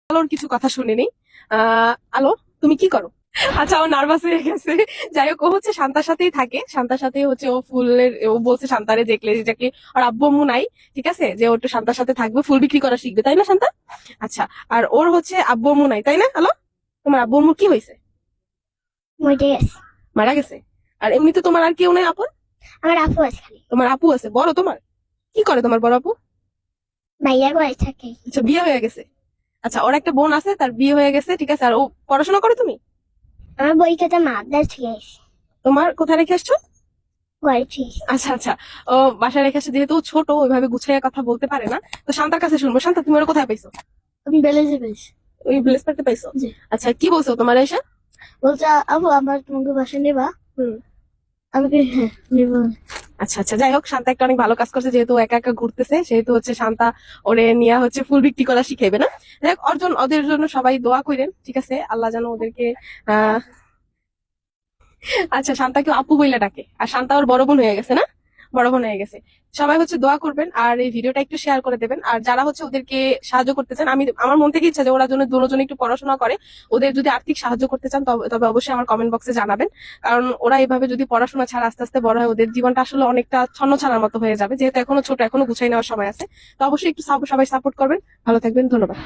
আলোর কিছু কথা শুনে নিই। আলো, তুমি কি করো? আচ্ছা, ও নার্ভাস হয়ে গেছে। যাই হোক, ও হচ্ছে শান্তার সাথেই থাকে, শান্তার সাথে হচ্ছে ও ফুলের, ও বলছে শান্তারে দেখলে যেটাকে ওর আব্বু আম্মু নাই, ঠিক আছে, যে ও একটু শান্তার সাথে থাকবে, ফুল বিক্রি করা শিখবে, তাই না শান্তা? আচ্ছা, আর ওর হচ্ছে আব্বু আম্মু নাই, তাই না? আলো, তোমার আব্বু আম্মু কি হয়েছে? মরে গেছে। মারা গেছে? আর এমনিতে তোমার আর কেউ নাই আপন? আমার আপু আছে খালি। তোমার আপু আছে বড়? তোমার কি করে তোমার বড় আপু? ভাইয়ার বাড়ি থাকে। আচ্ছা, বিয়ে হয়ে গেছে। আচ্ছা, ওর একটা বোন আছে, তার বিয়ে হয়ে গেছে, ঠিক আছে। আর ও পড়াশোনা করে? তুমি আমার বই খাতা মাদ্রাস থেকে আসি। তোমার কোথায় রেখে আসছো? ঘরে থেকে আসি। আচ্ছা আচ্ছা, ও বাসায় রেখে আসছে, যেহেতু ও ছোট ওইভাবে গুছিয়ে কথা বলতে পারে না, তো শান্তার কাছে শুনবো। শান্তা, তুমি ওরা কোথায় পাইছো? আমি বেলেজে পেয়েছি। ওই প্লেস পাইতে পাইছো? জি। আচ্ছা, কি বলছো তোমার এসে? বলছে আপু আমার তোমাকে বাসা নেবা। হুম। আমি কি হ্যাঁ নেবো। আচ্ছা আচ্ছা, যাই হোক, শান্তা একটা অনেক ভালো কাজ করছে, যেহেতু ও একা একা ঘুরতেছে, সেহেতু হচ্ছে শান্তা ওরে নিয়ে হচ্ছে ফুল বিক্রি করা শিখাইবে না। যাই হোক, অর্জন ওদের জন্য সবাই দোয়া করেন, ঠিক আছে, আল্লাহ যেন ওদেরকে আহ আচ্ছা, শান্তাকে আপু বইলা ডাকে, আর শান্তা ওর বড় বোন হয়ে গেছে না? বড় বোন হয়ে গেছে। সবাই হচ্ছে দোয়া করবেন, আর এই ভিডিওটা একটু শেয়ার করে দেবেন। আর যারা হচ্ছে ওদেরকে সাহায্য করতে চান, আমি আমার মন থেকে ইচ্ছা যে ওরা জন্য দুজন একটু পড়াশোনা করে, ওদের যদি আর্থিক সাহায্য করতে চান তবে তবে অবশ্যই আমার কমেন্ট বক্সে জানাবেন। কারণ ওরা এইভাবে যদি পড়াশোনা ছাড়া আস্তে আস্তে বড় হয়, ওদের জীবনটা আসলে অনেকটা ছন্ন ছাড়ার মতো হয়ে যাবে, যেহেতু এখনো ছোট, এখনো গুছাই নেওয়ার সময় আছে। তো অবশ্যই একটু সবাই সাপোর্ট করবেন। ভালো থাকবেন, ধন্যবাদ।